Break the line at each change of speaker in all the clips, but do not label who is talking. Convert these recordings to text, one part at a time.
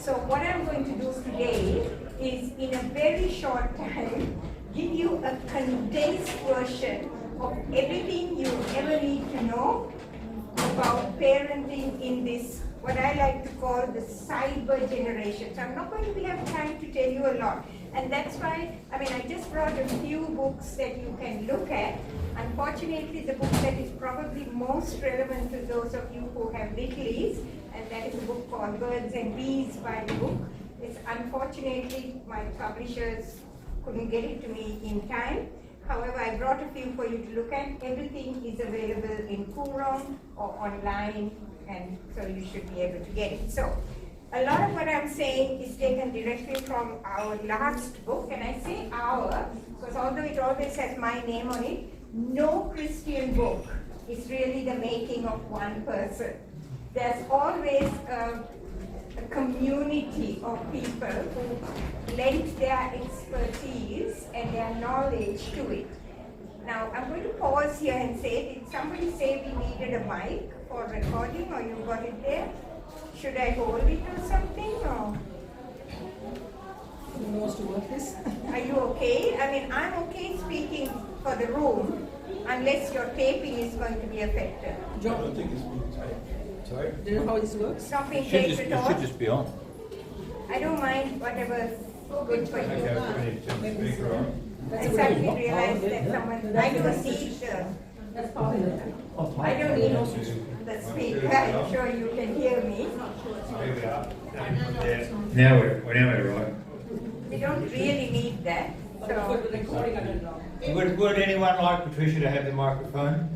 So what I'm going to do today is, in a very short time, give you a condensed version of everything you ever need to know about parenting in this, what I like to call the cyber generation. So I'm not going to have time to tell you a lot. And that's why, I just brought a few books that you can look at. Unfortunately, the book that is probably most relevant to those of you who have littlies, and that is a book called Birds and Bees by the book. It's unfortunately, my publishers couldn't get it to me in time. However, I brought a few for you to look at. Everything is available in Kurong or online, and so you should be able to get it. So, a lot of what I'm saying is taken directly from our last book, and I say our, because although it always has my name on it, no Christian book is really the making of one person. There's always a community of people who lent their expertise and their knowledge to it. Now, I'm going to pause here and say, did somebody say we needed a mic for recording, or you got it there? Should I hold it or something, or?
Who knows to work this?
Are you okay? I'm okay speaking for the room, unless your taping is going to be affected.
I don't think it's being taped. Sorry?
Do you know how this works?
It's not being
It
taped at all?
should just be on.
I don't mind whatever's good for
Okay,
you.
we need to turn the speaker on.
I suddenly realized that someone, I don't need
That's part of it.
I don't need the speaker, I'm sure you can hear me.
Here we are. Yeah. Now we're right.
We don't really need that, so.
Would anyone like Patricia to have the microphone?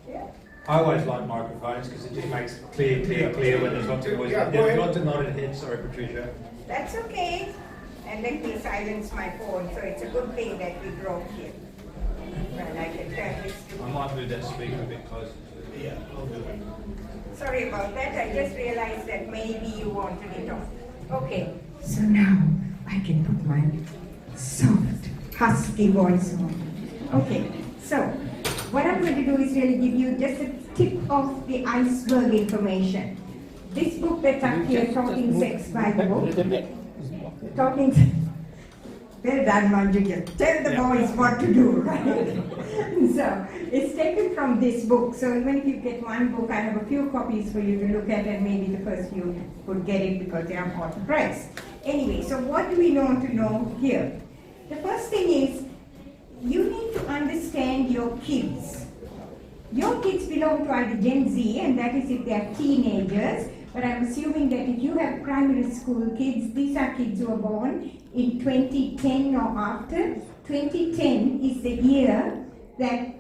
Yeah.
I always like microphones because it just makes it clear when there's lots of noise. There's lots of nodded heads. Sorry, Patricia.
That's okay. And let me silence my phone, so it's a good thing that we drove here. Well, I can turn this
I
to.
might move that speaker a bit closer. Yeah, I'll do it.
Sorry about that, I just realized that maybe you wanted it off. Okay, so now I can put my soft, husky voice on. Okay, so what I'm going to do is really give you just a tip of the iceberg information. This book that's up here, Talking Sex by the book. Well done, Manjuja. Tell the boys what to do, right? So, it's taken from this book. So, even if you get one book, I have a few copies for you to look at, and maybe the first few could get it because they are half the price. Anyway, so what do we want to know here? The first thing is, you need to understand your kids. Your kids belong to either Gen Z, and that is if they are teenagers. But I'm assuming that if you have primary school kids, these are kids who are born in 2010 or after. 2010 is the year that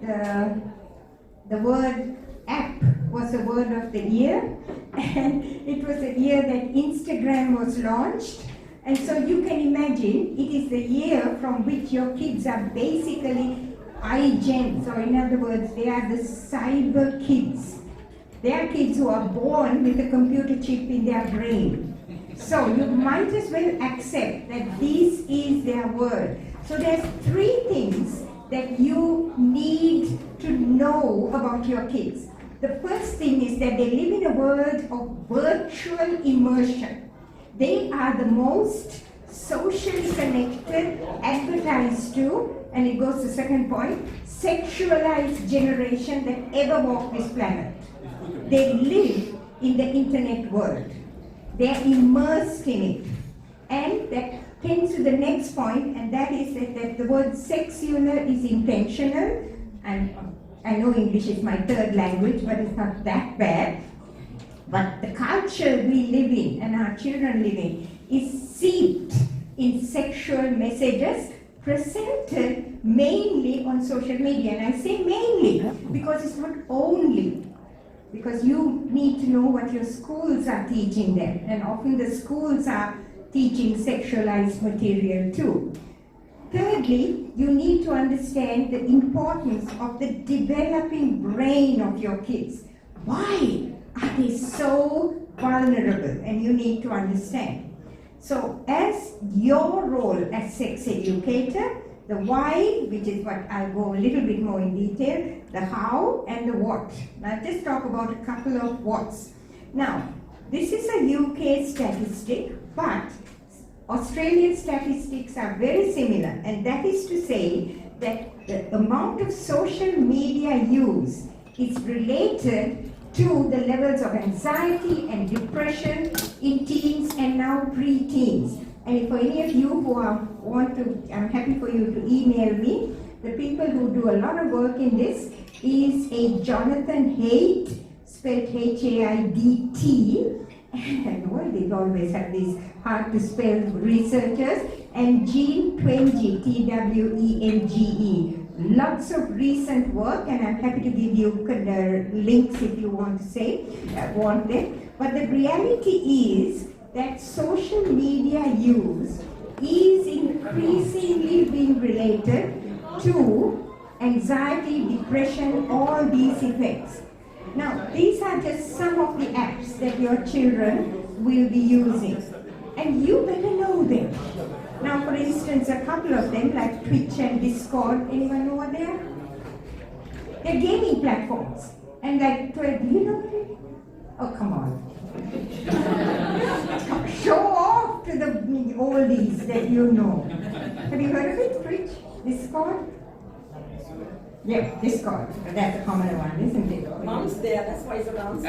the word app was the word of the year, and it was the year that Instagram was launched. And so you can imagine it is the year from which your kids are basically iGen. So in other words, they are the cyber kids. They are kids who are born with a computer chip in their brain. So you might as well accept that this is their world. So there's three things that you need to know about your kids. The first thing is that they live in a world of virtual immersion. They are the most socially connected, advertised to, and it goes to the second point, sexualized generation that ever walked this planet. They live in the internet world. They are immersed in it. And that tends to the next point, and that is that the word sexual is intentional. And I know English is my third language, but it's not that bad. But the culture we live in and our children live in is seeped in sexual messages presented mainly on social media. And I say mainly because it's not only. Because you need to know what your schools are teaching them. And often the schools are teaching sexualized material too. Thirdly, you need to understand the importance of the developing brain of your kids. Why are they so vulnerable? And you need to understand. So as your role as sex educator, the why, which is what I'll go a little bit more in detail, the how and the what. Now just talk about a couple of whats. Now, this is a UK statistic But Australian statistics are very similar, and that is to say that the amount of social media use is related to the levels of anxiety and depression in teens and now pre-teens. And for any of you who I'm happy for you to email me. The people who do a lot of work in this is a Jonathan Haidt, spelled H-A-I-D-T, and well, they always have these hard to spell researchers, and Jean Twenge, T-W-E-N-G-E. Lots of recent work, and I'm happy to give you links if you want to want them. But the reality is that social media use is increasingly being related to anxiety, depression, all these effects. Now, these are just some of the apps that your children will be using, and you better know them. Now, for instance, a couple of them, like Twitch and Discord, anyone know what they are? They're gaming platforms. And like, do you know what it is? Oh, come on. Show off to the oldies that you know. Have you heard of it, Twitch? Discord? Yeah, Discord. That's a common one, isn't it?
Mom's there, that's why he's around.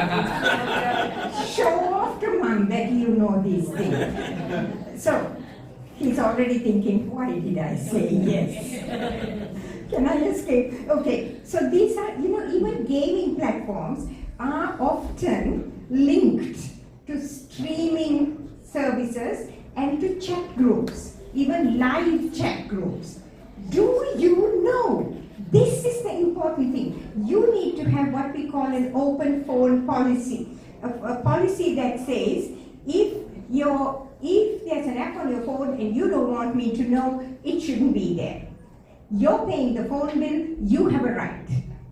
Show off to Mom that you know these things. So, he's already thinking, why did I say yes? Can I escape? Okay, so these are, even gaming platforms are often linked to streaming services and to chat groups, even live chat groups. Do you know? This is the important thing. You need to have what we call an open phone policy. A policy that says, if there's an app on your phone and you don't want me to know, it shouldn't be there. You're paying the phone bill, you have a right.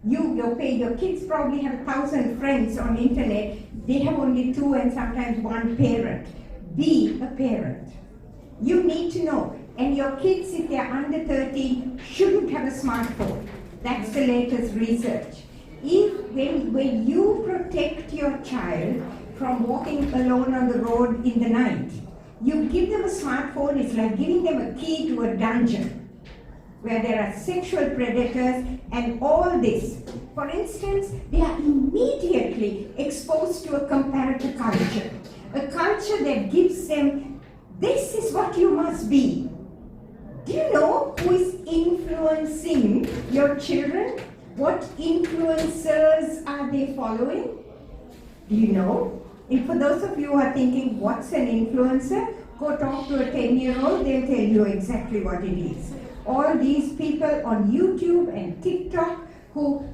Your kids probably have 1,000 friends on the internet. They have only 2 and sometimes 1 parent. Be a parent. You need to know. And your kids, if they're under 13, shouldn't have a smartphone. That's the latest research. When you protect your child from walking alone on the road in the night, you give them a smartphone, it's like giving them a key to a dungeon where there are sexual predators and all this. For instance, they are immediately exposed to a comparative culture. A culture that gives them, this is what you must be. Do you know who is influencing your children? What influencers are they following? Do you know? And for those of you who are thinking, what's an influencer? Go talk to a 10-year-old, they'll tell you exactly what it is. All these people on YouTube and TikTok who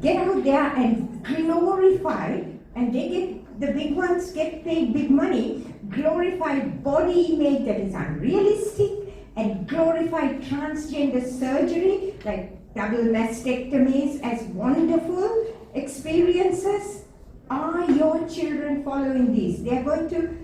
get out there and glorify, and the big ones get paid big money, glorify body image that is unrealistic, and glorify transgender surgery like double mastectomies as wonderful experiences. Are your children following these? They are going to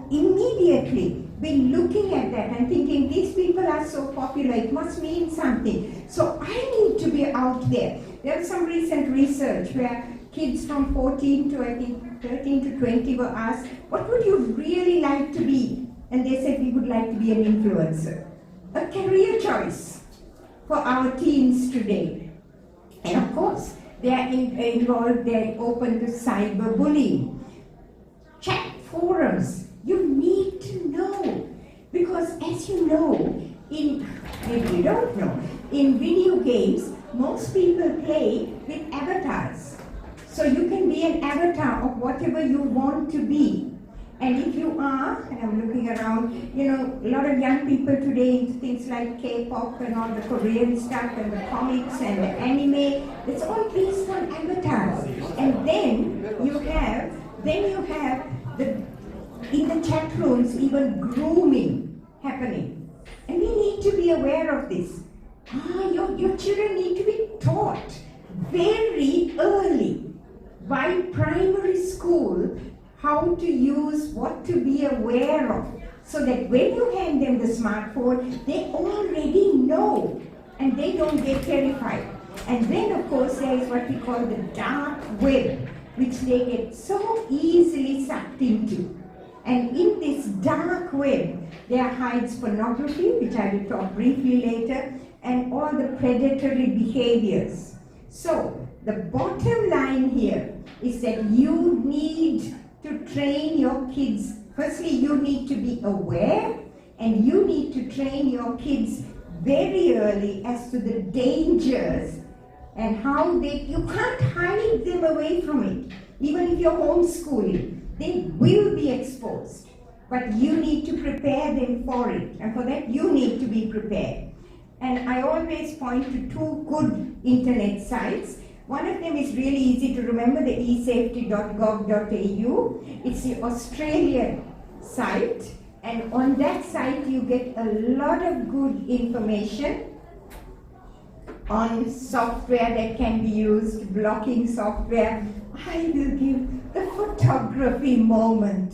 immediately be looking at that and thinking, these people are so popular, it must mean something. So I need to be out there. There was some recent research where kids from 14 to, I think, 13 to 20 were asked, what would you really like to be? And they said, we would like to be an influencer. A career choice for our teens today. And of course, they are involved, they are open to cyberbullying. Chat forums, you need to know. Because as you know, maybe you don't know, in video games, most people play with avatars. So you can be an avatar of whatever you want to be. And if you are, and I'm looking around, a lot of young people today into things like K-pop and all the Korean stuff and the comics and the anime, it's all based on avatars. And then you have in the chat rooms, even grooming happening. And we need to be aware of this. Your children need to be taught very early by primary school how to use, what to be aware of, so that when you hand them the smartphone, they already know and they don't get terrified. And then of course there is what we call the dark web, which they get so easily sucked into. And in this dark web, there hides pornography, which I will talk briefly later, and all the predatory behaviors. So, the bottom line here is that you need to train your kids. Firstly, you need to be aware, and you need to train your kids very early as to the dangers and how you can't hide them away from it. Even if you're homeschooling, they will be exposed. But you need to prepare them for it, and for that you need to be prepared. And I always point to two good internet sites. One of them is really easy to remember, the esafety.gov.au. It's the Australian site, and on that site you get a lot of good information on software that can be used, blocking software. I will give the photography moment,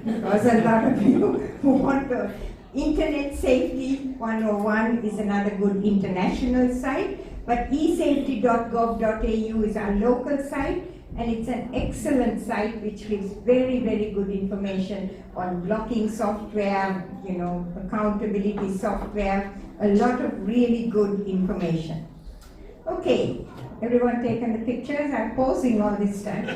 because a lot of you want the Internet Safety 101 is another good international site, but esafety.gov.au is our local site, and it's an excellent site which gives very, very good information on blocking software, accountability software, a lot of really good information. Okay, everyone taken the pictures? I'm posing all this time.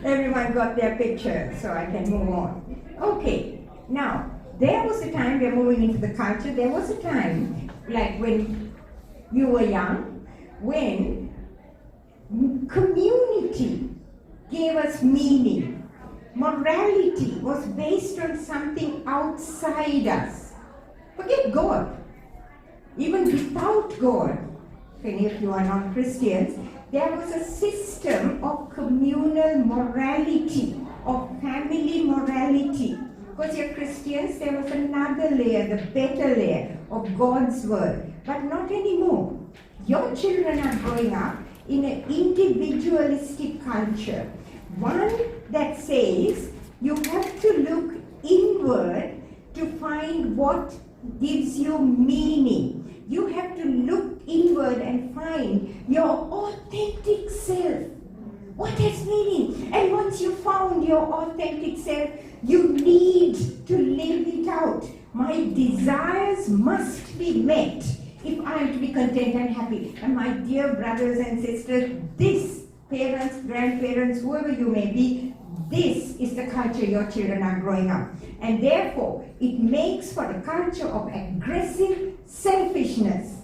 Everyone got their picture, so I can move on. Okay, now, there was a time, we're moving into the culture, there was a time, like when you were young, when community gave us meaning. Morality was based on something outside us. Forget God. Even without God, if any of you are not Christians, there was a system of communal morality, of family morality. Because you're Christians, there was another layer, the better layer of God's word. But not anymore. Your children are growing up in an individualistic culture. One that says you have to look inward to find what gives you meaning. You have to look inward and find your authentic self. What has meaning? And once you found your authentic self, you need to live it out. My desires must be met if I am to be content and happy. And my dear brothers and sisters, this, parents, grandparents, whoever you may be, this is the culture your children are growing up. And therefore, it makes for a culture of aggressive selfishness.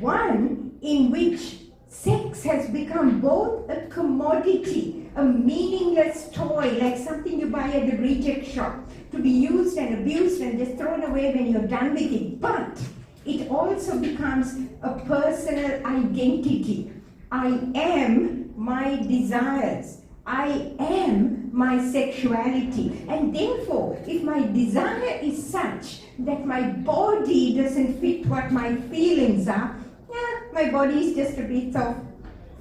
One in which sex has become both a commodity, a meaningless toy, like something you buy at the reject shop, to be used and abused and just thrown away when you're done with it. But it also becomes a personal identity. I am my desires. I am my sexuality. And therefore, if my desire is such that my body doesn't fit what my feelings are, my body is just a bit of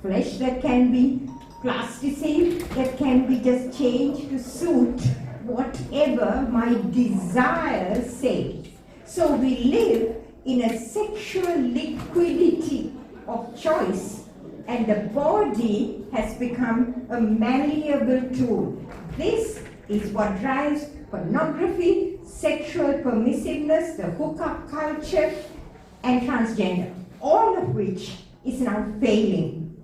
flesh that can be plasticine, that can be just changed to suit whatever my desires say. So we live in a sexual liquidity of choice, and the body has become a malleable tool. This is what drives pornography, sexual permissiveness, the hookup culture, and transgender, all of which is now failing.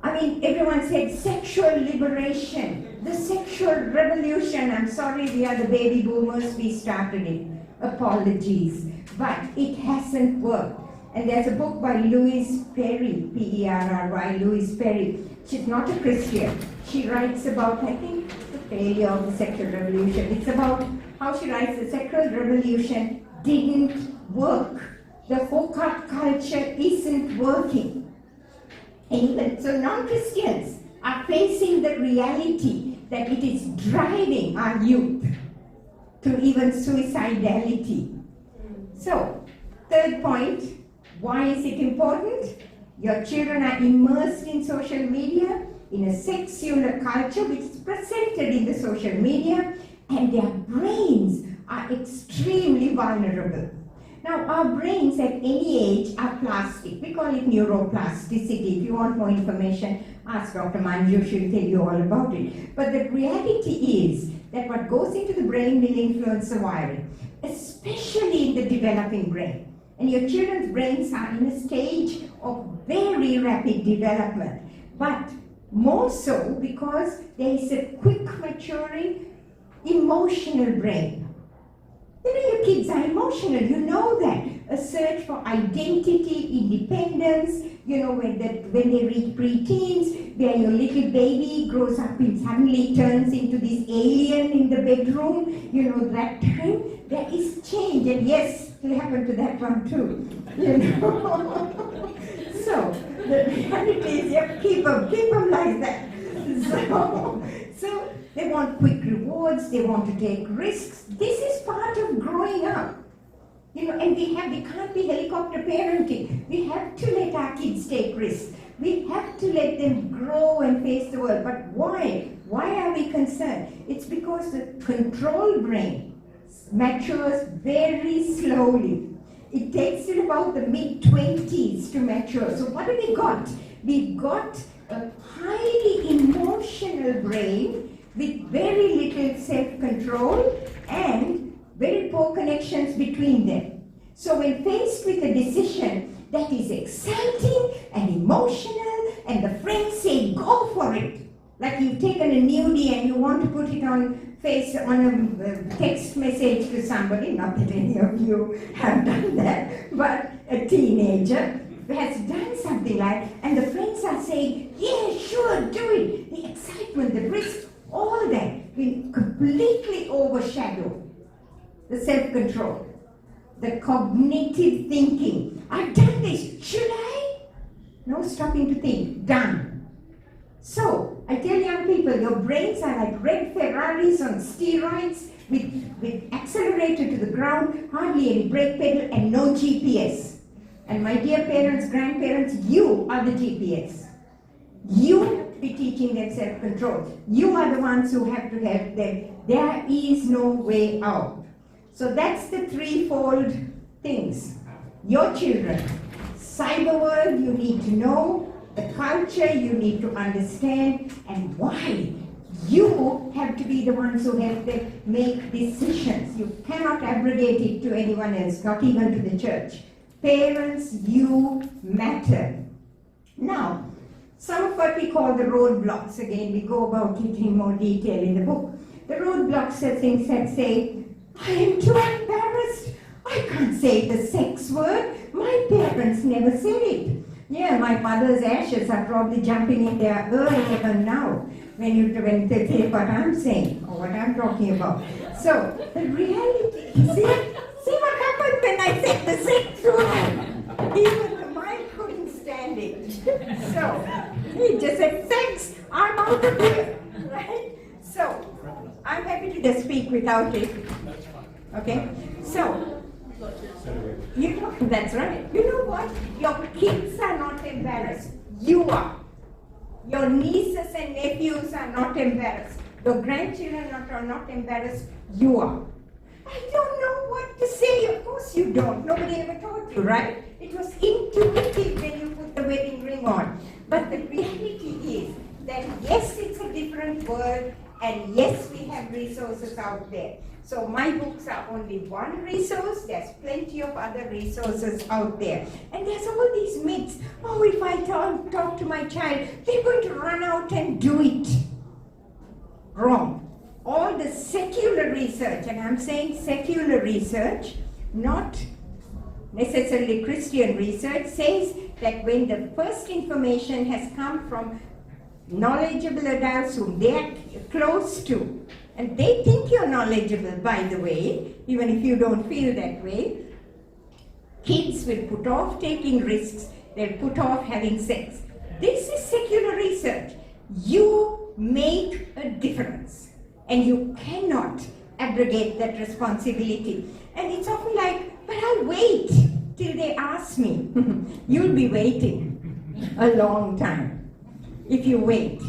I mean, everyone said sexual liberation, the sexual revolution. I'm sorry, we are the baby boomers, we started it. Apologies. But it hasn't worked. And there's a book by Louise Perry, P-E-R-R-Y, Louise Perry. She's not a Christian. She writes about, I think, the failure of the sexual revolution. It's about how she writes the sexual revolution didn't work. The hookup culture isn't working. And even so, non-Christians are facing the reality that it is driving our youth to even suicidality. So, third point, why is it important? Your children are immersed in social media, in a sexual culture which is presented in the social media, and their brains are extremely vulnerable. Now, our brains at any age are plastic. We call it neuroplasticity. If you want more information, ask Dr. Manju, she'll tell you all about it. But the reality is that what goes into the brain will influence the wiring, especially in the developing brain. And your children's brains are in a stage of very rapid development, but more so because there is a quick maturing emotional brain. You know, your kids are emotional, you know that. A search for identity, independence, you know, when they reach pre-teens, where your little baby grows up and suddenly turns into this alien in the bedroom, you know, that time, there is change. And yes, it happened to that one too, you know. So, the reality is, you keep them like that. So they want quick rewards, they want to take risks. This is part of growing up. You know, and we can't be helicopter parenting. We have to let our kids take risks. We have to let them grow and face the world. But why? Why are we concerned? It's because the control brain matures very slowly. It takes till about the mid-20s to mature. So what have we got? We've got a highly emotional brain with very little self-control and very poor connections between them. So when faced with a decision that is exciting and emotional, and the friends say, go for it, like you've taken a nudie and you want to put it on a text message to somebody, not that any of you have done that, but a teenager has done something like, and the friends are saying, yeah, sure, do it. The excitement, the risk, all that will completely overshadow the self-control, the cognitive thinking. I've done this, should I? No stopping to think, done. So, I tell young people, your brains are like red Ferraris on steroids with accelerator to the ground, hardly any brake pedal and no GPS. And my dear parents, grandparents, you are the GPS. You be teaching them self-control. You are the ones who have to help them. There is no way out. So that's the threefold things. Your children, cyber world you need to know, the culture you need to understand, and why. You have to be the ones who help them make decisions. You cannot abrogate it to anyone else, not even to the church. Parents, you matter. Now, some of what we call the roadblocks, again, we go about it in more detail in the book. The roadblocks are things that say, I am too embarrassed. I can't say the sex word. My parents never said it. Yeah, my mother's ashes are probably jumping in their early even now when they say what I'm saying or what I'm talking about. So the reality, see what happened when I said the sex word? Even the mind couldn't stand it. So he just said sex. I'm out of here, right? So I'm happy to just speak without it. Okay? So, you know, that's right. You know what? Your kids are not embarrassed. You are. Your nieces and nephews are not embarrassed. Your grandchildren are not embarrassed. You are. I don't know what to say. Of course you don't. Nobody ever taught you, right? It was intuitive when you put the wedding ring on. But the reality is that yes, it's a different world. And yes, we have resources out there. So my books are only one resource. There's plenty of other resources out there. And there's all these myths. Oh, if I talk to my child, they're going to run out and do it. Wrong. All the secular research, and I'm saying secular research, not necessarily Christian research, says that when the first information has come from knowledgeable adults whom they are close to, and they think you're knowledgeable, by the way, even if you don't feel that way, kids will put off taking risks, they'll put off having sex. This is secular research. You make a difference, and you cannot abrogate that responsibility. And it's often like, but I'll wait till they ask me. You'll be waiting a long time if you wait.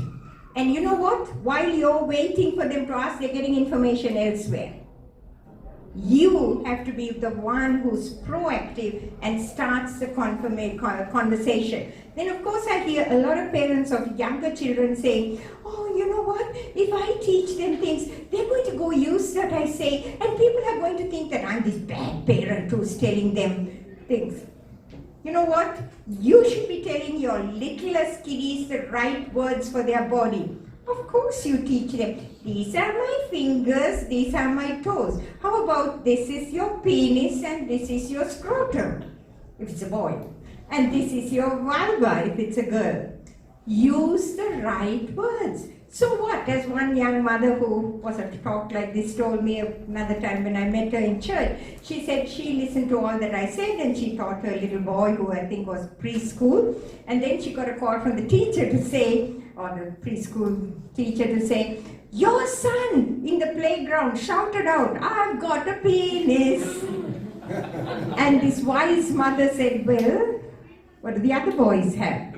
And you know what? While you're waiting for them to ask, they're getting information elsewhere. You have to be the one who's proactive and starts the conversation. Then of course I hear a lot of parents of younger children saying, oh, you know what, if I teach them things, they're going to go use what I say, and people are going to think that I'm this bad parent who's telling them things. You know what? You should be telling your littlest kiddies the right words for their body. Of course you teach them, these are my fingers, these are my toes. How about this is your penis and this is your scrotum, if it's a boy. And this is your vulva, if it's a girl. Use the right words. So what? As one young mother who was at a talk like this told me another time when I met her in church, she said she listened to all that I said and she taught her little boy who I think was preschool. And then she got a call from the teacher to say, or the preschool teacher to say, your son in the playground shouted out, I've got a penis. And this wise mother said, well, what do the other boys have?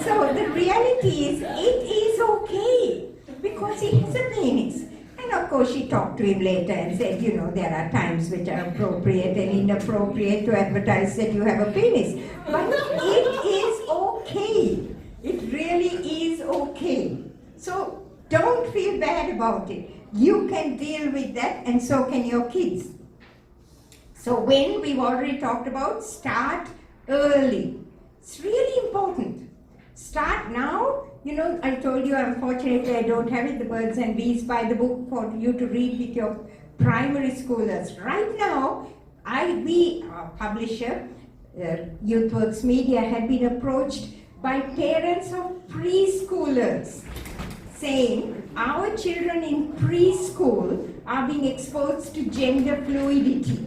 So the reality is, it is okay because he has a penis. And of course she talked to him later and said, you know, there are times which are appropriate and inappropriate to advertise that you have a penis. But it is okay. It really is okay. So don't feel bad about it. You can deal with that and so can your kids. So when we've already talked about, start early. It's really important. Start now. You know, I told you, unfortunately, I don't have it, the Birds and Bees by the book for you to read with your primary schoolers. Right now, we, our publisher, YouthWorks Media, had been approached by parents of preschoolers saying, our children in preschool are being exposed to gender fluidity.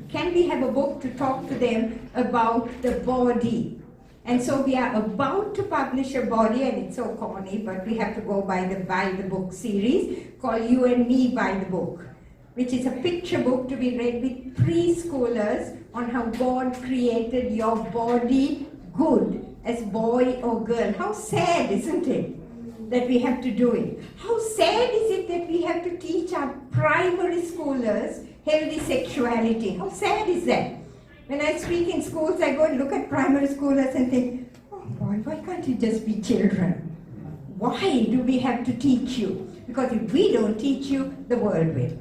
Can we have a book to talk to them about the body? And so we are about to publish a body, and it's so corny, but we have to go by the book series called You and Me by the Book, which is a picture book to be read with preschoolers on how God created your body good as boy or girl. How sad, isn't it, that we have to do it? How sad is it that we have to teach our primary schoolers healthy sexuality? How sad is that? When I speak in schools, I go and look at primary schoolers and think, oh boy, why can't you just be children? Why do we have to teach you? Because if we don't teach you, the world will.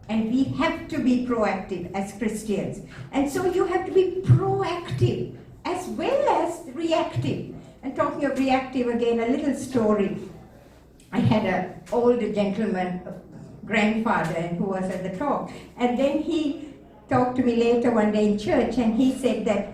And we have to be proactive as Christians. And so you have to be proactive as well as reactive. And talking of reactive again, a little story. I had an older gentleman, grandfather, who was at the talk. And then he talked to me later one day in church, and he said that,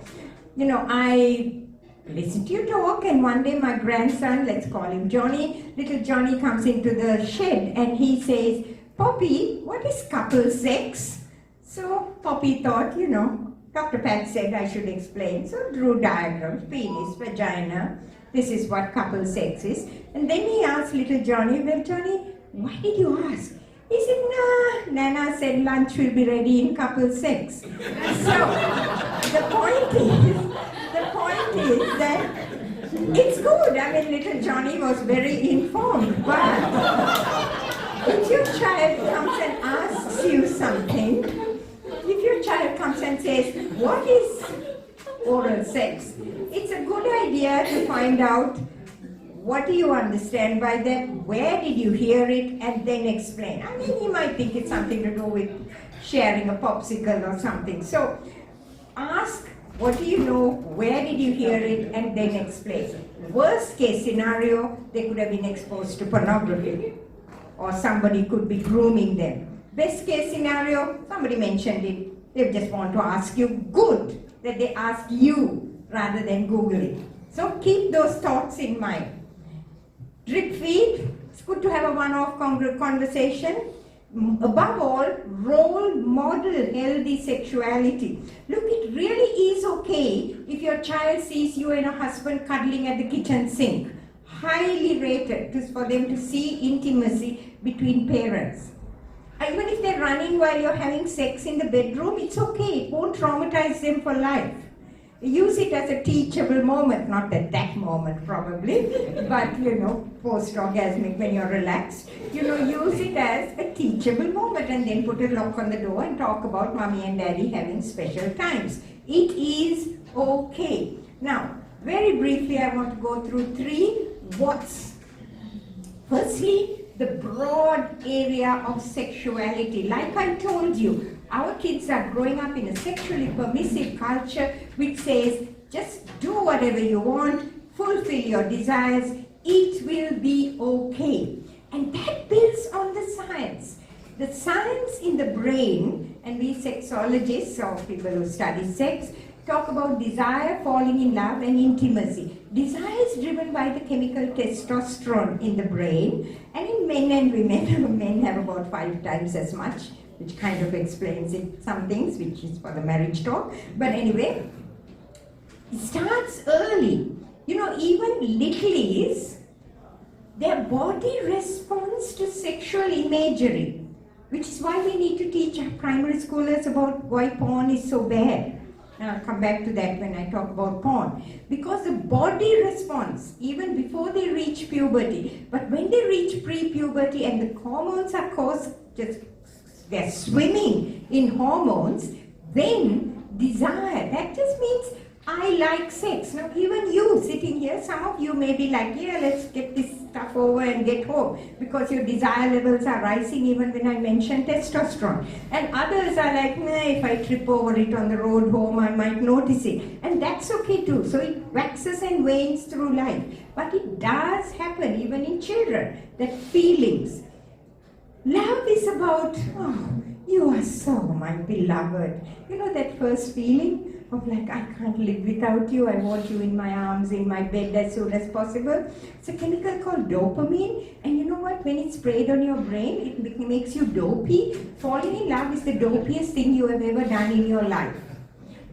you know, I listened to you talk, and one day my grandson, let's call him Johnny, little Johnny comes into the shed and he says, Poppy, what is couple sex? So Poppy thought, you know, Dr. Pat said I should explain. So drew diagrams, penis, vagina, this is what couple sex is. And then he asked little Johnny, well Johnny, why did you ask? He said, nah, Nana said lunch will be ready in couple sex. So, the point is that it's good. I mean, little Johnny was very informed, but if your child comes and asks you something, if your child comes and says, what is oral sex? It's a good idea to find out, what do you understand by that? Where did you hear it? And then explain. I mean, he might think it's something to do with sharing a popsicle or something. So ask, what do you know? Where did you hear it? And then explain. Worst case scenario, they could have been exposed to pornography, or somebody could be grooming them. Best case scenario, somebody mentioned it. They just want to ask you. Good that they ask you rather than Google it. So keep those thoughts in mind. Drip feed, it's good to have a one-off conversation. Above all, role model healthy sexuality. Look, it really is okay if your child sees you and a husband cuddling at the kitchen sink. Highly rated for them to see intimacy between parents. Even if they're running while you're having sex in the bedroom, it's okay. It won't traumatize them for life. use it as a teachable moment, not at that moment probably, but post-orgasmic when you're relaxed, use it as a teachable moment and then put a lock on the door and talk about mommy and daddy having special times. It is okay. Now, very briefly, I want to go through 3 what's. Firstly, the broad area of sexuality. Like I told you, our kids are growing up in a sexually permissive culture which says, just do whatever you want, fulfill your desires, it will be okay. And that builds on the science. The science in the brain, and we sexologists or people who study sex, talk about desire, falling in love, and intimacy. Desire is driven by the chemical testosterone in the brain, and in men and women, men have about 5 times as much, which kind of explains it, some things, which is for the marriage talk. But anyway, it starts early. Even littlies, their body responds to sexual imagery, which is why we need to teach our primary schoolers about why porn is so bad. I'll come back to that when I talk about porn. Because the body responds even before they reach puberty. But when they reach pre-puberty and the hormones are they're swimming in hormones, then desire, that just means I like sex. Now even you sitting here, some of you may be like, yeah, let's get this stuff over and get home, because your desire levels are rising even when I mention testosterone. And others are like, nah, if I trip over it on the road home, I might notice it. And that's okay too. So it waxes and wanes through life. But it does happen even in children, that feelings. Love is about, oh, you are so my beloved. That first feeling of like, I can't live without you, I want you in my arms, in my bed as soon as possible. It's a chemical called dopamine, and you know what, when it's sprayed on your brain, it makes you dopey. Falling in love is the dopiest thing you have ever done in your life.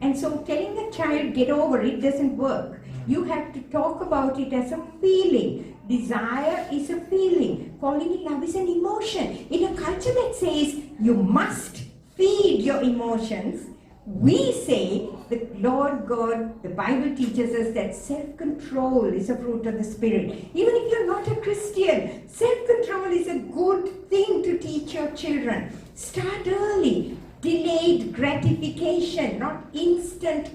And so telling a child, get over it, doesn't work. You have to talk about it as a feeling. Desire is a feeling. Falling in love is an emotion. In a culture that says you must feed your emotions, we say the Lord God, the Bible teaches us that self-control is a fruit of the Spirit. Even if you're not a Christian, self-control is a good thing to teach your children. Start early. Delayed gratification, not instant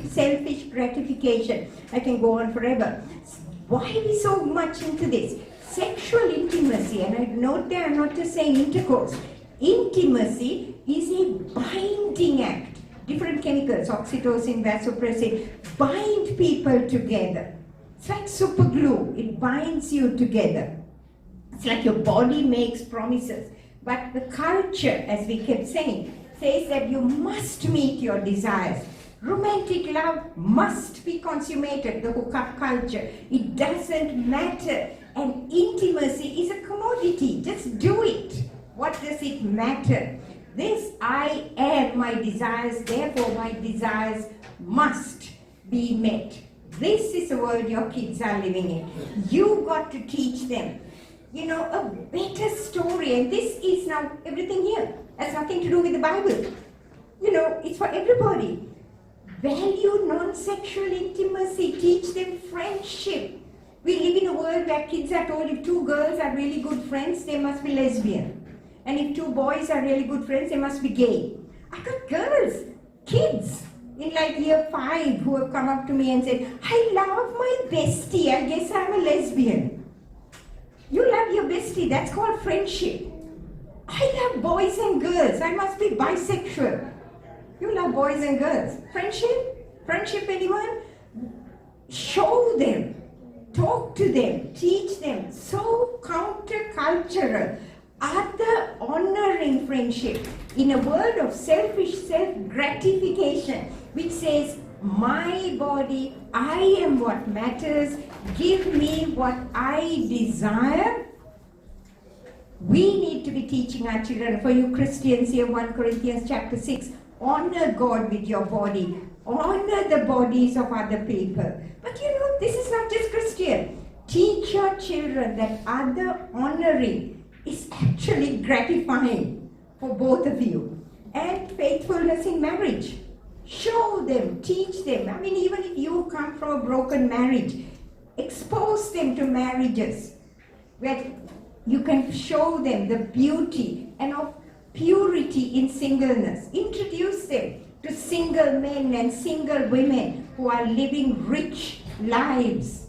selfish gratification. I can go on forever. Why are we so much into this? Sexual intimacy, and I note there, I'm not just saying intercourse. Intimacy is a binding act. Different chemicals, oxytocin, vasopressin, bind people together. It's like super glue. It binds you together. It's like your body makes promises. But the culture, as we kept saying, says that you must meet your desires. Romantic love must be consummated, the hookup culture. It doesn't matter. And intimacy is a commodity. Just do it. What does it matter? This, I am my desires, therefore my desires must be met. This is the world your kids are living in. You've got to teach them, a better story. And this is now everything here. Has nothing to do with the Bible. It's for everybody. Value non-sexual intimacy. Teach them friendship. We live in a world where kids are told if 2 girls are really good friends, they must be lesbian. And if 2 boys are really good friends, they must be gay. I got girls, kids, in like year 5 who have come up to me and said, I love my bestie, I guess I'm a lesbian. You love your bestie, that's called friendship. I love boys and girls, I must be bisexual. You love boys and girls. Friendship? Friendship, anyone? Show them, talk to them, teach them. So countercultural. Other honoring friendship in a world of selfish self-gratification, which says, my body, I am what matters, give me what I desire. We need to be teaching our children. For you Christians here, 1 Corinthians chapter 6, honor God with your body, honor the bodies of other people. But this is not just Christian. Teach your children that other honoring is actually gratifying for both of you. And faithfulness in marriage. Show them, teach them. I mean, even if you come from a broken marriage, expose them to marriages where you can show them the beauty and of purity in singleness. Introduce them to single men and single women who are living rich lives.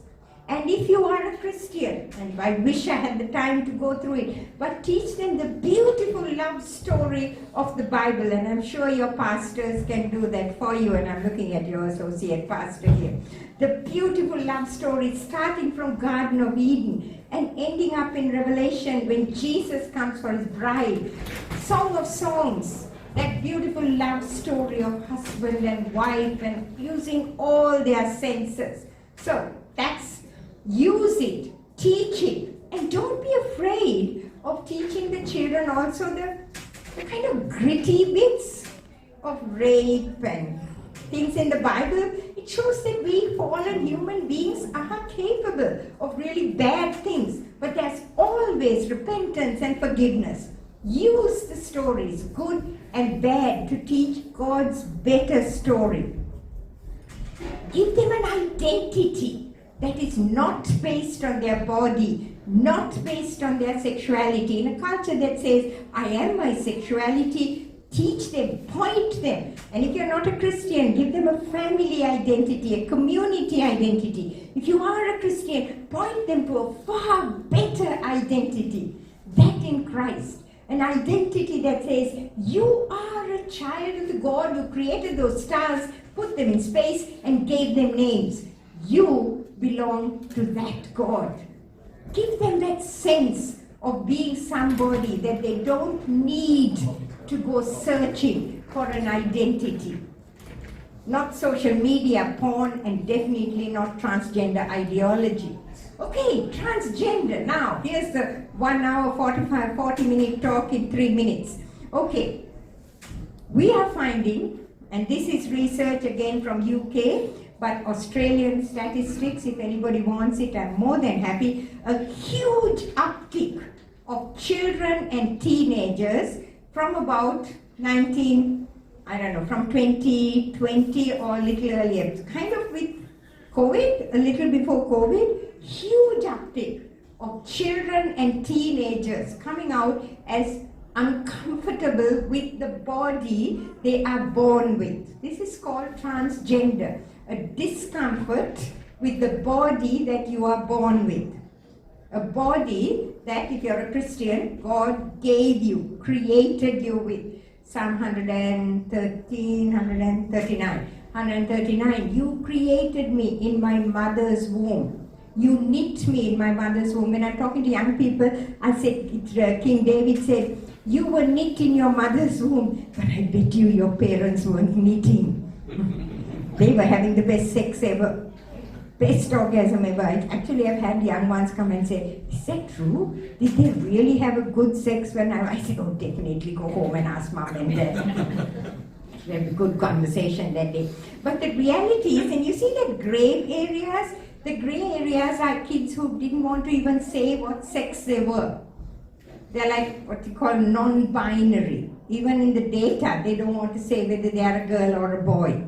And if you are a Christian, and I wish I had the time to go through it, but teach them the beautiful love story of the Bible, and I'm sure your pastors can do that for you, and I'm looking at your associate pastor here. The beautiful love story starting from Garden of Eden and ending up in Revelation when Jesus comes for his bride. Song of Songs, that beautiful love story of husband and wife and using all their senses. So that's, use it, teach it, and don't be afraid of teaching the children also the kind of gritty bits of rape and things in the Bible. It shows that we fallen human beings are capable of really bad things, but there's always repentance and forgiveness. Use the stories, good and bad, to teach God's better story. Give them an identity that is not based on their body, not based on their sexuality. In a culture that says, I am my sexuality, teach them, point them. And if you're not a Christian, give them a family identity, a community identity. If you are a Christian, point them to a far better identity, that in Christ. An identity that says, you are a child of the God who created those stars, put them in space, and gave them names. You belong to that God. Give them that sense of being somebody that they don't need to go searching for an identity. Not social media, porn, and definitely not transgender ideology. Okay, transgender. Now, here's the 1 hour, 40-minute talk in 3 minutes. Okay, we are finding, and this is research again from UK, but Australian statistics, if anybody wants it, I'm more than happy, a huge uptick of children and teenagers from about from 2020 or a little earlier, kind of with COVID, a little before COVID, huge uptick of children and teenagers coming out as uncomfortable with the body they are born with. This is called transgender, a discomfort with the body that you are born with. A body that, if you're a Christian, God gave you, created you with. Psalm 139, you created me in my mother's womb. You knit me in my mother's womb. When I'm talking to young people, I said, King David said, you were knit in your mother's womb, but I bet you your parents weren't knitting. They were having the best sex ever. Best orgasm ever. Actually, I've had young ones come and say, is that true? Did they really have a good sex when I said, oh, definitely go home and ask mom and dad. We had a good conversation that day. But the reality is, and you see that gray areas, the gray areas are kids who didn't want to even say what sex they were. They're like what you call non-binary. Even in the data, they don't want to say whether they are a girl or a boy.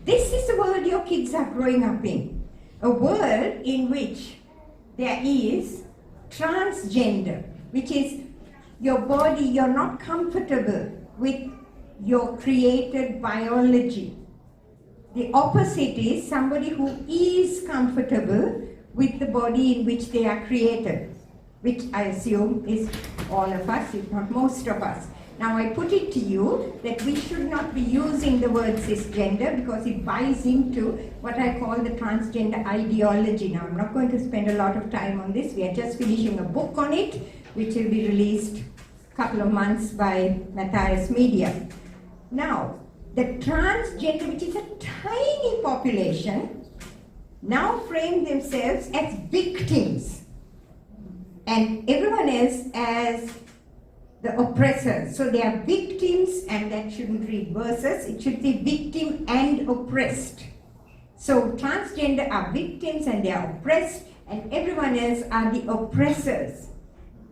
This is the world your kids are growing up in. A world in which there is transgender, which is your body, you're not comfortable with your created biology. The opposite is somebody who is comfortable with the body in which they are created, which I assume is all of us, if not most of us. Now I put it to you that we should not be using the word cisgender because it buys into what I call the transgender ideology. Now I'm not going to spend a lot of time on this. We are just finishing a book on it, which will be released a couple of months by Matthias Media. Now, the transgender, which is a tiny population, now frame themselves as victims and everyone else as the oppressors. So they are victims, and that shouldn't read verses, it should be victim and oppressed. So transgender are victims and they are oppressed, and everyone else are the oppressors.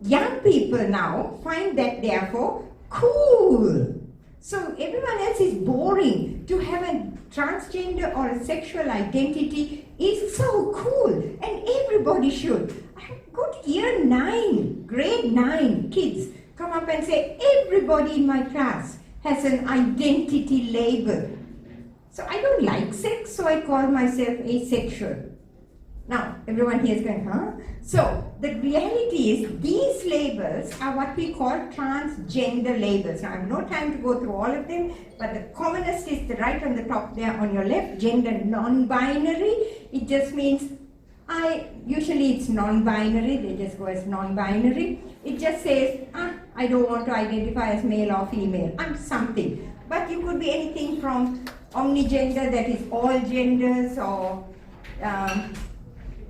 Young people now find that therefore cool. So everyone else is boring. To have a transgender or a sexual identity is so cool, and everybody should. I go to year 9, grade 9 kids come up and say, everybody in my class has an identity label. So I don't like sex, so I call myself asexual. Now, everyone here is going, huh? So, the reality is, these labels are what we call transgender labels. Now, I have no time to go through all of them, but the commonest is the right on the top there on your left, gender non-binary. It just means, usually it's non-binary, they just go as non-binary. It just says, I don't want to identify as male or female, I'm something. But you could be anything from omnigender, that is all genders, or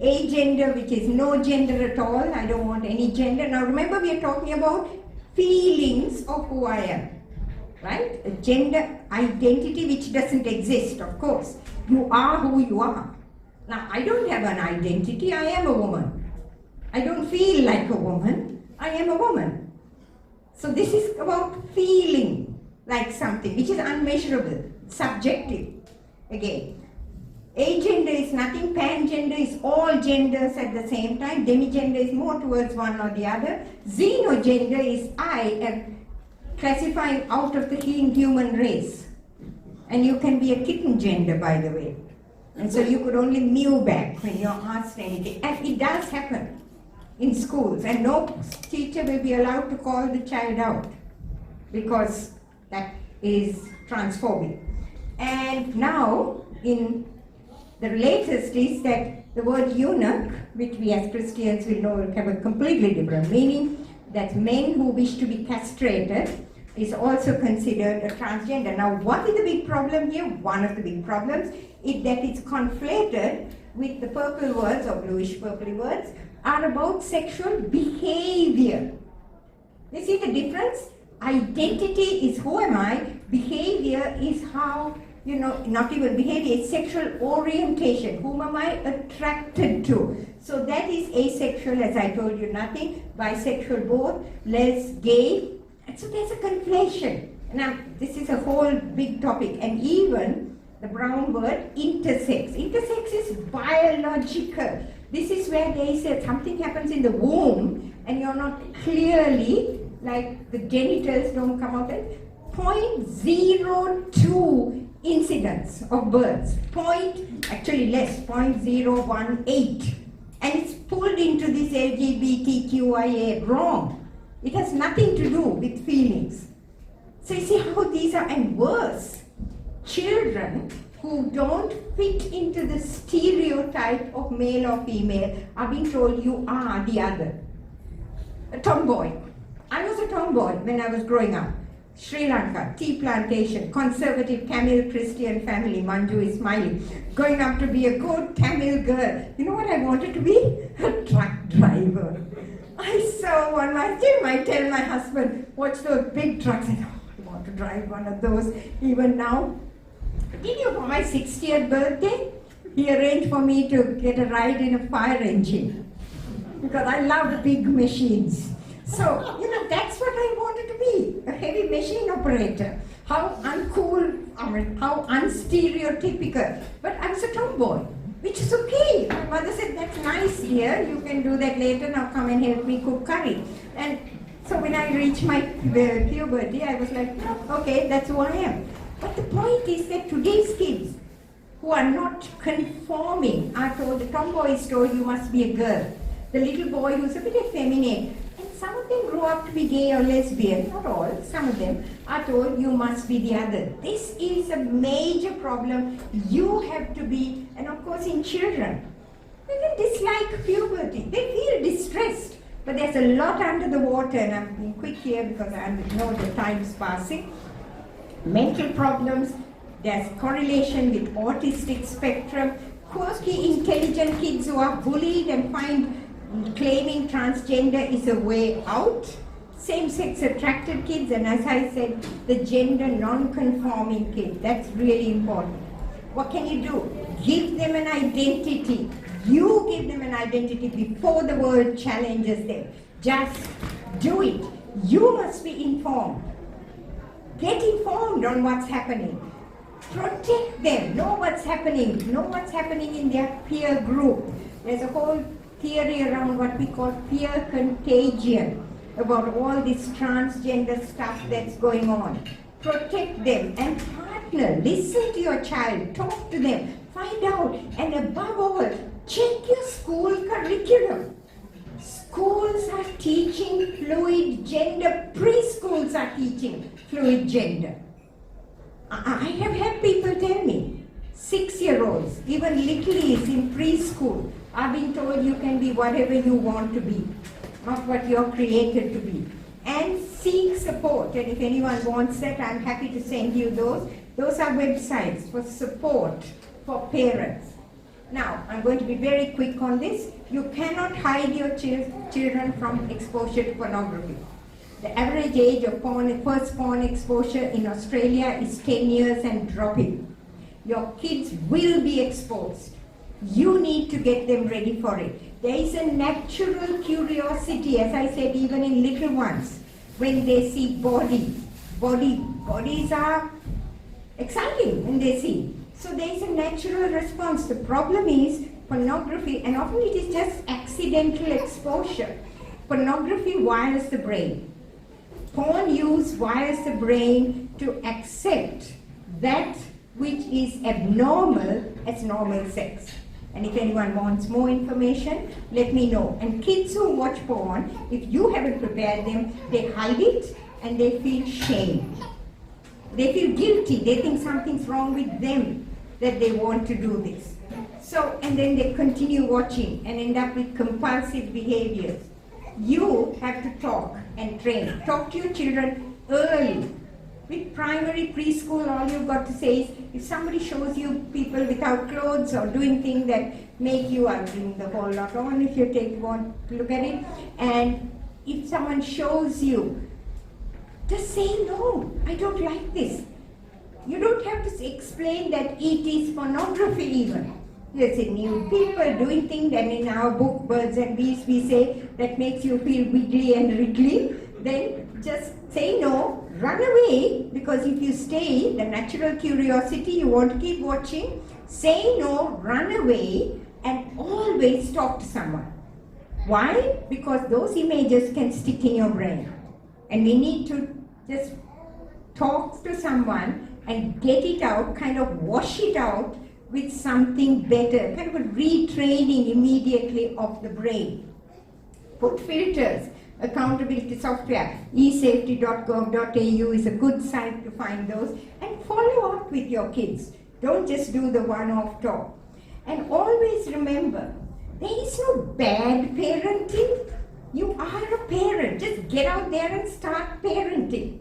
agender, which is no gender at all. I don't want any gender. Now remember, we are talking about feelings of who I am, right? A gender identity which doesn't exist, of course. You are who you are. Now, I don't have an identity. I am a woman. I don't feel like a woman. I am a woman. So this is about feeling like something which is unmeasurable, subjective. Again, agender is nothing, pangender is all genders at the same time, demigender is more towards one or the other, xenogender is I am classifying out of the human race. And you can be a kitten gender, by the way. And so you could only mew back when you're asked anything. And it does happen in schools, and no teacher will be allowed to call the child out because that is transphobic. And now, in the latest is that the word eunuch, which we as Christians will know have a completely different meaning, that men who wish to be castrated is also considered a transgender. Now, what is the big problem here? One of the big problems is that it's conflated with the purple words, or bluish purpley words, are about sexual behavior. You see the difference? Identity is who am I, behavior is how, not even behavior, it's sexual orientation. Whom am I attracted to? So that is asexual, as I told you, nothing, bisexual both, les, gay. And so there's a conflation. Now, this is a whole big topic, and even the brown word intersex. Intersex is biological. This is where they say something happens in the womb and you're not clearly, like the genitals don't come out at 0.02 incidence of births. Actually less, 0.018. And it's pulled into this LGBTQIA wrong. It has nothing to do with feelings. So you see how these are, and worse, children who don't fit into the stereotype of male or female are being told you are the other. A tomboy. I was a tomboy when I was growing up. Sri Lanka, tea plantation, conservative Tamil Christian family, Manju is smiling, going up to be a good Tamil girl. You know what I wanted to be? A truck driver. I saw one, I still might tell my husband, watch those big trucks, and I want to drive one of those even now. Did you know, for my 60th birthday, he arranged for me to get a ride in a fire engine because I love big machines. So, that's what I wanted to be, a heavy machine operator. How uncool, how unstereotypical. But I was a tomboy, which is okay. My mother said, that's nice, dear, you can do that later, now come and help me cook curry. And so when I reached my puberty, I was like, okay, that's who I am. But the point is that today's kids who are not conforming are told, the tomboy is told you must be a girl. The little boy who's a bit effeminate, and some of them grow up to be gay or lesbian, not all, some of them are told you must be the other. This is a major problem. You have to be, and of course in children, they can dislike puberty, they feel distressed. But there's a lot under the water, and I'm being quick here because I know the time's passing. Mental problems, there's correlation with autistic spectrum, quirky, intelligent kids who are bullied and find claiming transgender is a way out, same-sex attracted kids, and as I said, the gender non-conforming kids. That's really important. What can you do? Give them an identity. You give them an identity before the world challenges them. Just do it. You must be informed. Get informed on what's happening. Protect them. Know what's happening. Know what's happening in their peer group. There's a whole theory around what we call peer contagion, about all this transgender stuff that's going on. Protect them and partner. Listen to your child. Talk to them. Find out. And above all, check your school curriculum. Schools are teaching fluid gender. Preschools are teaching fluid gender. I have had people tell me, 6-year-olds, even littlies in preschool, are being told you can be whatever you want to be, not what you're created to be. And seek support. And if anyone wants that, I'm happy to send you those. Those are websites for support for parents. Now, I'm going to be very quick on this. You cannot hide your children from exposure to pornography. The average age of first porn exposure in Australia is 10 years and dropping. Your kids will be exposed. You need to get them ready for it. There is a natural curiosity, as I said, even in little ones, when they see bodies. Bodies are exciting when they see. So there is a natural response. The problem is pornography, and often it is just accidental exposure. Pornography wires the brain. Porn use wires the brain to accept that which is abnormal as normal sex. And if anyone wants more information, let me know. And kids who watch porn, if you haven't prepared them, they hide it and they feel shame. They feel guilty. They think something's wrong with them that they want to do this. So, and then they continue watching and end up with compulsive behaviors. You have to talk and train. Talk to your children early. With primary, preschool, all you've got to say is, if somebody shows you people without clothes or doing things that make you, I'll bring the whole lot on if you want to look at it, and if someone shows you, just say no, I don't like this. You don't have to explain that it is pornography even. There's a new people doing things, and in our book, Birds and Bees, we say that makes you feel wiggly and wriggly. Then just say no, run away, because if you stay, the natural curiosity, you want to keep watching, say no, run away, and always talk to someone. Why? Because those images can stick in your brain. And we need to just talk to someone and get it out, kind of wash it out with something better, kind of a retraining immediately of the brain. Put filters, accountability software, esafety.gov.au is a good site to find those, and follow up with your kids. Don't just do the one-off talk. And always remember, there is no bad parenting. You are a parent. Just get out there and start parenting.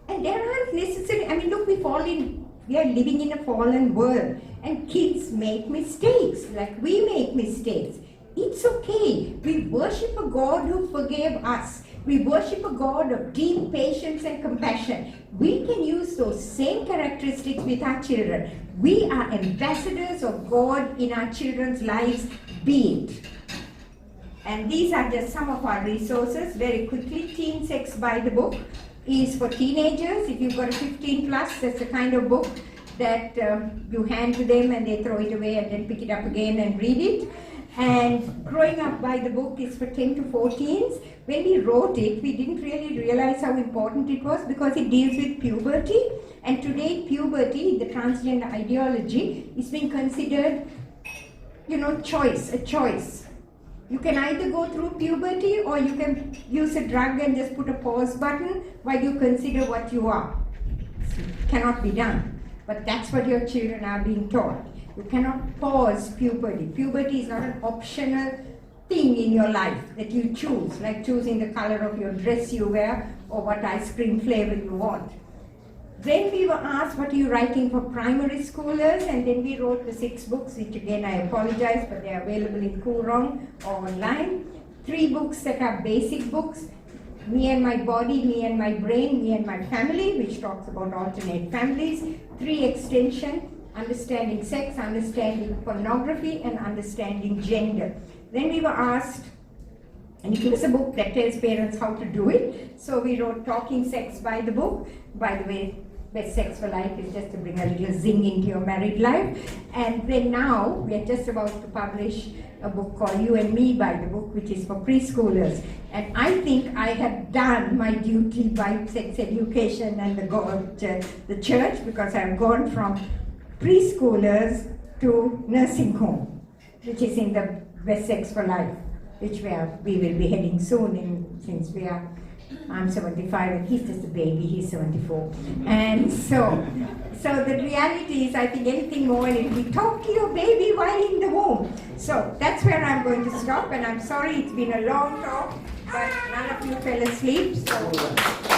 And there aren't necessarily, I mean, look, we are living in a fallen world, and kids make mistakes, like we make mistakes. It's okay. We worship a God who forgave us. We worship a God of deep patience and compassion. We can use those same characteristics with our children. We are ambassadors of God in our children's lives, be it. And these are just some of our resources. Very quickly, Teen Sex by the Book is for teenagers. If you've got a 15 plus, that's the kind of book that you hand to them and they throw it away and then pick it up again and read it. And Growing Up by the Book is for 10 to 14s. When we wrote it, we didn't really realize how important it was because it deals with puberty. And today, puberty, the transgender ideology, is being considered, a choice. You can either go through puberty or you can use a drug and just put a pause button while you consider what you are. It cannot be done. But that's what your children are being taught. You cannot pause puberty. Puberty is not an optional thing in your life that you choose, like choosing the color of your dress you wear or what ice cream flavor you want. Then we were asked, what are you writing for primary schoolers? And then we wrote the 6 books, which again I apologize, but they are available in Coorong or online. 3 books that are basic books. Me and My Body, Me and My Brain, Me and My Family, which talks about alternate families. 3 extension, Understanding Sex, Understanding Pornography, and Understanding Gender. Then we were asked, And it was a book that tells parents how to do it. So we wrote Talking Sex by the book. By the way, Best Sex for Life is just to bring a little zing into your married life. And then now we're just about to publish a book called You and Me by the book, which is for preschoolers. And I think I have done my duty by sex education and the church, because I've gone from preschoolers to nursing home, which is in the Best Sex for Life, which we will be heading soon since I'm 75 and he's just a baby, he's 74. And so the reality is, I think anything more and if we talk to your baby while in the womb. So that's where I'm going to stop, and I'm sorry it's been a long talk, but none of you fell asleep. So